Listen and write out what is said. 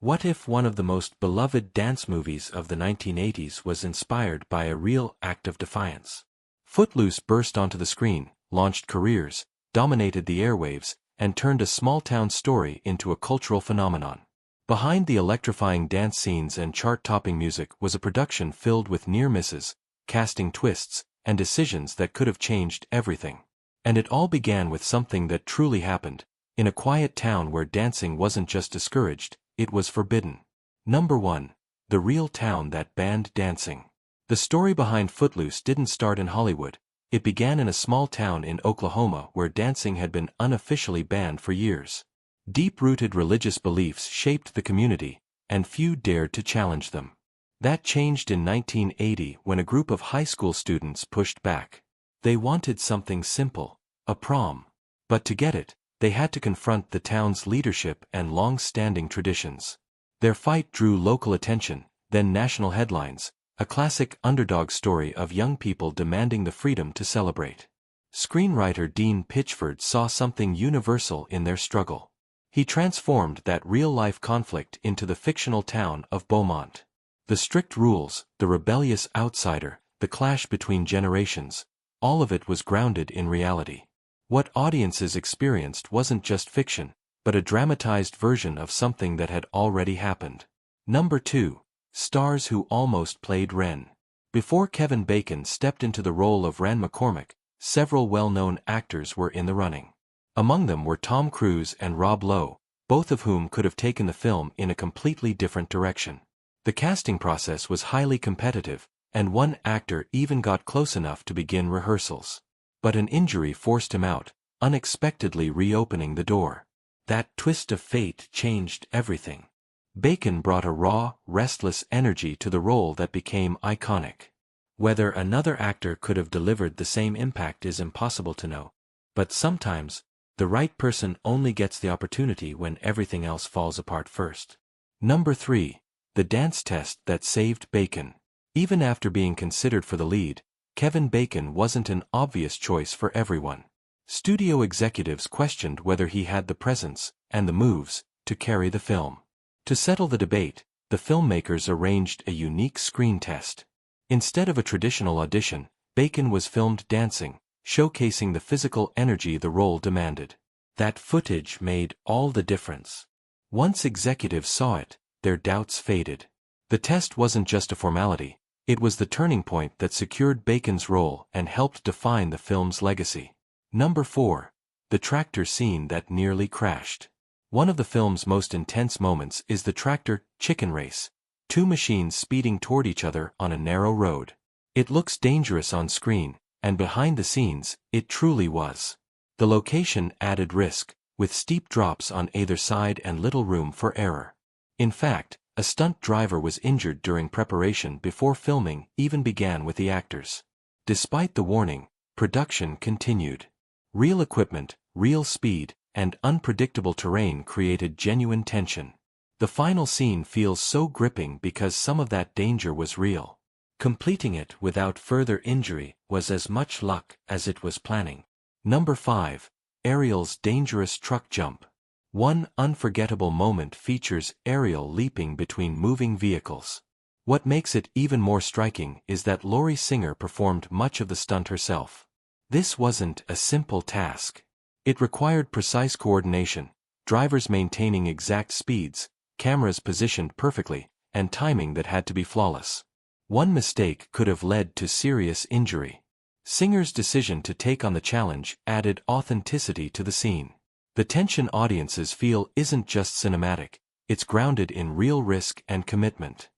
What if one of the most beloved dance movies of the 1980s was inspired by a real act of defiance? Footloose burst onto the screen, launched careers, dominated the airwaves, and turned a small-town story into a cultural phenomenon. Behind the electrifying dance scenes and chart-topping music was a production filled with near misses, casting twists, and decisions that could have changed everything. And it all began with something that truly happened, in a quiet town where dancing wasn't just discouraged, it was forbidden. Number 1. The real town that banned dancing. The story behind Footloose didn't start in Hollywood. It began in a small town in Oklahoma where dancing had been unofficially banned for years. Deep-rooted religious beliefs shaped the community, and few dared to challenge them. That changed in 1980 when a group of high school students pushed back. They wanted something simple, a prom. But to get it, they had to confront the town's leadership and long-standing traditions. Their fight drew local attention, then national headlines, a classic underdog story of young people demanding the freedom to celebrate. Screenwriter Dean Pitchford saw something universal in their struggle. He transformed that real-life conflict into the fictional town of Beaumont. The strict rules, the rebellious outsider, the clash between generations, all of it was grounded in reality. What audiences experienced wasn't just fiction, but a dramatized version of something that had already happened. Number 2. Stars who almost played Ren. Before Kevin Bacon stepped into the role of Ren McCormick, several well-known actors were in the running. Among them were Tom Cruise and Rob Lowe, both of whom could have taken the film in a completely different direction. The casting process was highly competitive, and one actor even got close enough to begin rehearsals. But an injury forced him out, unexpectedly reopening the door. That twist of fate changed everything. Bacon brought a raw, restless energy to the role that became iconic. Whether another actor could have delivered the same impact is impossible to know, but sometimes, the right person only gets the opportunity when everything else falls apart first. Number 3. The dance test that saved Bacon. Even after being considered for the lead, Kevin Bacon wasn't an obvious choice for everyone. Studio executives questioned whether he had the presence, and the moves, to carry the film. To settle the debate, the filmmakers arranged a unique screen test. Instead of a traditional audition, Bacon was filmed dancing, showcasing the physical energy the role demanded. That footage made all the difference. Once executives saw it, their doubts faded. The test wasn't just a formality, it was the turning point that secured Bacon's role and helped define the film's legacy. Number 4. The tractor scene that nearly crashed. One of the film's most intense moments is the tractor chicken race, two machines speeding toward each other on a narrow road. It looks dangerous on screen, and behind the scenes, it truly was. The location added risk, with steep drops on either side and little room for error. In fact, a stunt driver was injured during preparation before filming even began with the actors. Despite the warning, production continued. Real equipment, real speed, and unpredictable terrain created genuine tension. The final scene feels so gripping because some of that danger was real. Completing it without further injury was as much luck as it was planning. Number 5. Ariel's dangerous truck jump. One unforgettable moment features Ariel leaping between moving vehicles. What makes it even more striking is that Lori Singer performed much of the stunt herself. This wasn't a simple task. It required precise coordination, drivers maintaining exact speeds, cameras positioned perfectly, and timing that had to be flawless. One mistake could have led to serious injury. Singer's decision to take on the challenge added authenticity to the scene. The tension audiences feel isn't just cinematic, it's grounded in real risk and commitment.